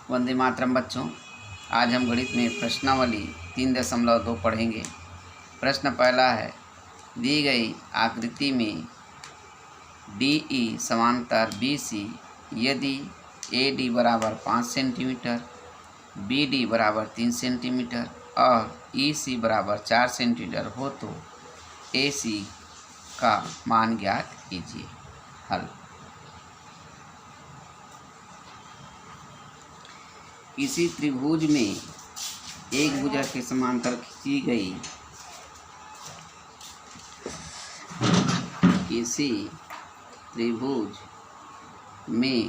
वंदे मातरम बच्चों। आज हम गणित में प्रश्नावली 3.2 पढ़ेंगे। प्रश्न पहला है, दी गई आकृति में DE समांतर BC यदि AD बराबर 5 सेंटीमीटर, BD बराबर 3 सेंटीमीटर और EC बराबर 4 सेंटीमीटर हो तो AC का मान ज्ञात कीजिए। हल। किसी त्रिभुज में एक भुजा के समांतर खींची गई किसी त्रिभुज में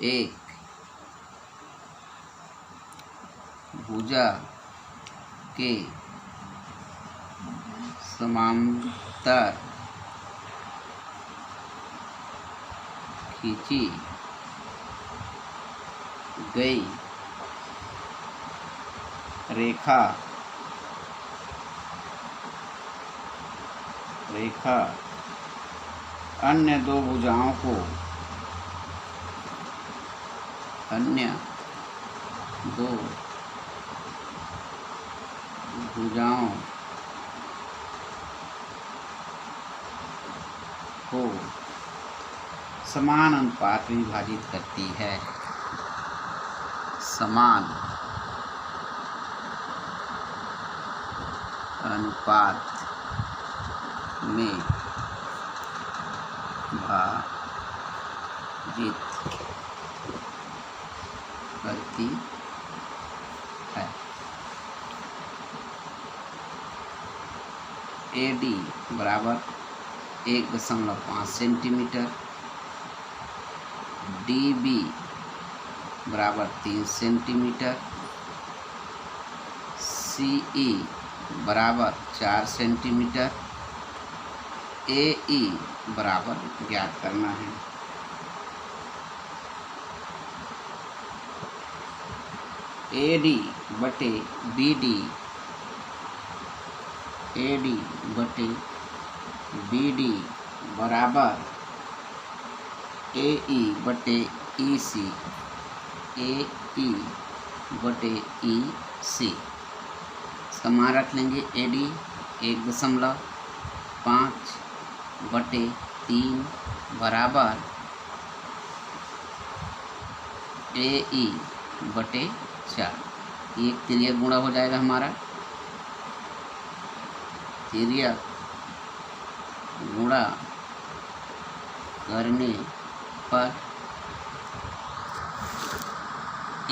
एक भुजा के समांतर खींची गई रेखा अन्य दो भुजाओं को समान अनुपात में विभाजित करती है। समान अनुपात में विभाजित करती है। AD बराबर 1.5 सेंटीमीटर, DB बराबर 3 सेंटीमीटर, CE बराबर 4 सेंटीमीटर, AE बराबर ज्ञात करना है। AD बटे BD बराबर AE बटे EC समान रख लेंगे। AD 1.5/3 बराबर AE बटे 4। ये तिर्यक गुणा हो जाएगा हमारा। तिर्यक गुणा करने पर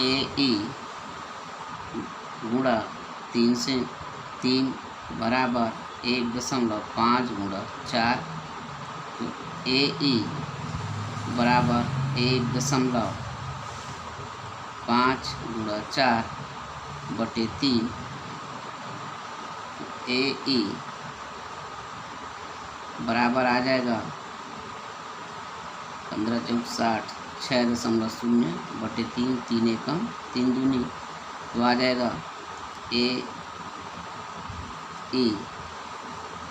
AE गुणा 3 से 3 बराबर 1.5 गुणा 4, तो AE बराबर 1.5 गुणा 4 बटे 3। AE बराबर आ जाएगा 15 × 60 6.0 बटे 3, 3 एकम 3 दूनी, तो आ जाएगा AE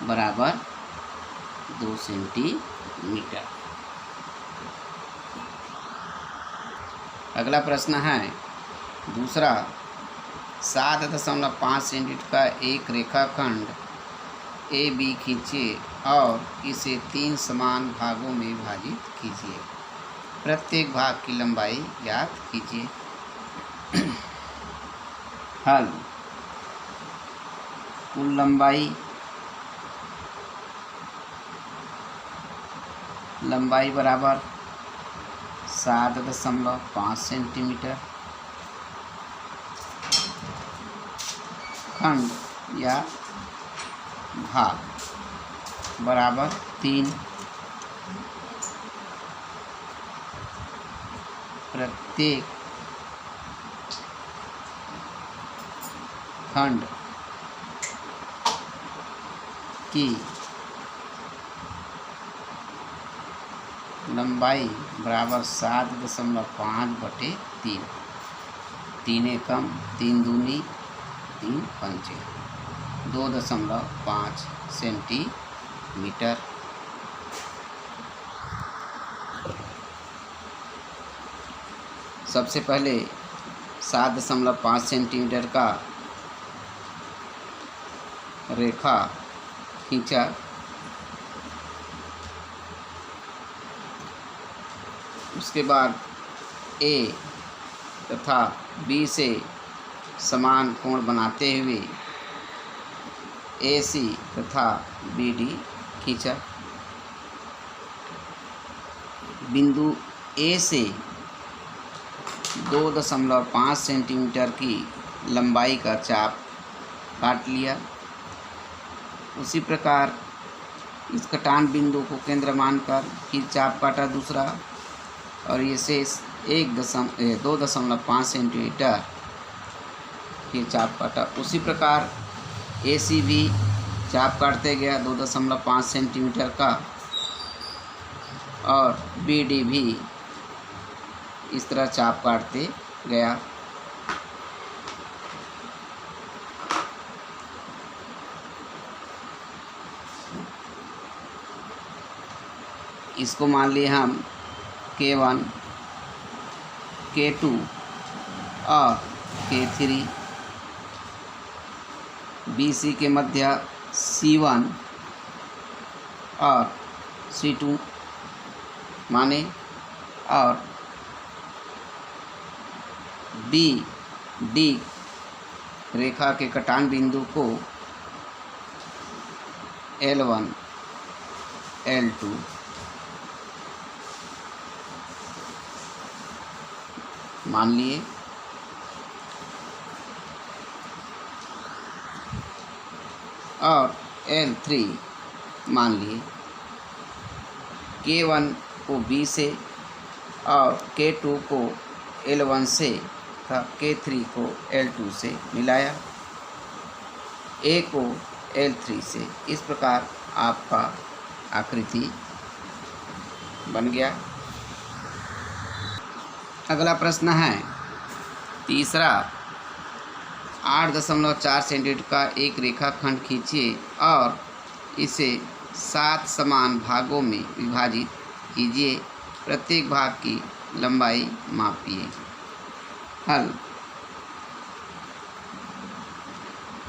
बराबर 2 सेंटीमीटर। अगला प्रश्न है दूसरा, 7.5 सेंटीमीटर का एक रेखाखंड AB खींचिए और इसे 3 समान भागों में विभाजित कीजिए। प्रत्येक भाग की लंबाई ज्ञात कीजिए। हल। कुल लंबाई बराबर 7.5 सेंटीमीटर। खंड या भाग बराबर 3। प्रत्येक खंड की लंबाई बराबर 7.5/3, 3 एकम 3 दूनी 3 पंचे 2.5 सेंटीमीटर। सबसे पहले 7.5 सेंटीमीटर का रेखा खींचा। उसके बाद ए तथा बी से समान कोण बनाते हुए AC तथा BD खींचा। बिंदु A से 2.5 सेंटीमीटर की लंबाई का चाप काट लिया। उसी प्रकार इस कटान बिंदु को केंद्र मानकर फिर चाप काटा दूसरा, और ये शेष 2.5 सेंटीमीटर फिर चाप काटा। उसी प्रकार AC भी चाप काटते गया 2.5 सेंटीमीटर का, और BD भी इस तरह चाप काटते गया। इसको मान लिए हम K1, K2 और K3। BC के मध्य C1 और C2 माने, और BD रेखा के कटान बिंदु को L1, L2 मान लिए। और L3 मान लिए। K1 को B से और K2 को L1 से तथा K3 को L2 से मिलाया, A को L3 से। इस प्रकार आपका आकृति बन गया। अगला प्रश्न है तीसरा। 8.4 सेंटीमीटर का एक रेखाखंड खींचिए और इसे 7 समान भागों में विभाजित कीजिए। प्रत्येक भाग की लंबाई मापिए। हल।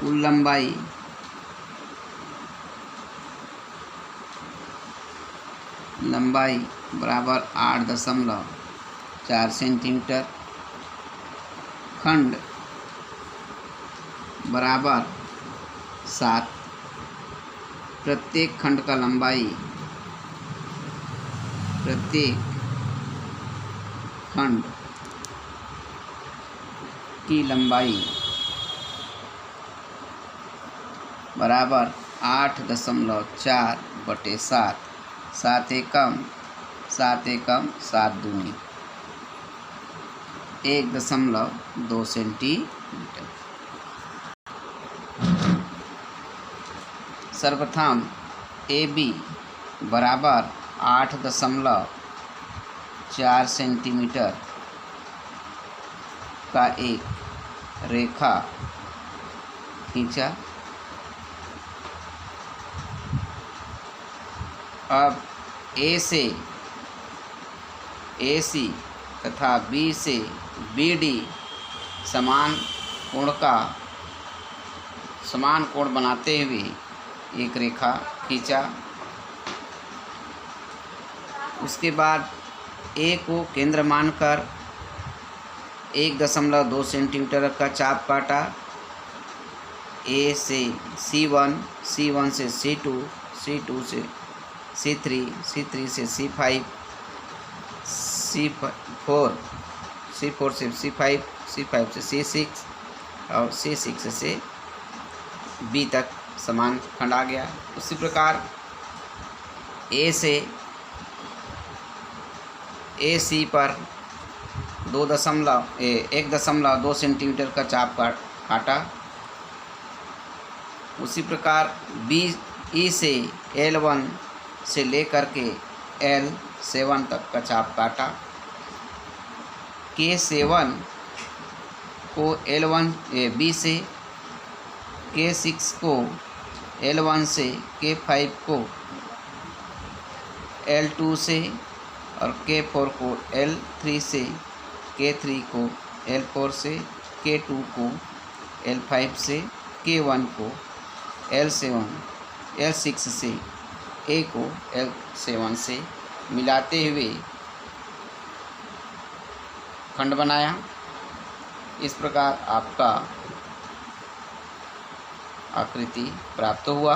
कुल लंबाई बराबर 8.4 सेंटीमीटर, खंड बराबर 7। प्रत्येक खंड का लंबाई, प्रत्येक खंड की लंबाई बराबर 8.4/7। 7 एकम 7 दूनी 1.2 सेंटीमीटर। सर्वप्रथम AB बराबर 8.4 सेंटीमीटर का एक रेखा खींचा। अब A से AC तथा B से BD समान कोण बनाते हुए एक रेखा खींचा। उसके बाद A को केंद्र मानकर 1.2 सेंटीमीटर का चाप काटा। A से C1, C1 से C2, C2 से C3, C3 से C5, C4 से C5, C5 से C6 और C6 से B तक समान खंड आ गया। उसी प्रकार A से AC पर 1.2 सेंटीमीटर का चाप काटा। उसी प्रकार BE से L1 से लेकर के L7 तक का चाप काटा। K7 को L1 B से, K6 को L1 से, K5 को L2 से और K4 को L3 से K3 को L4 से, K2 को L5 से, K1 को L6 से, A को L7 से मिलाते हुए खंड बनाया। इस प्रकार आपका आकृति प्राप्त हुआ।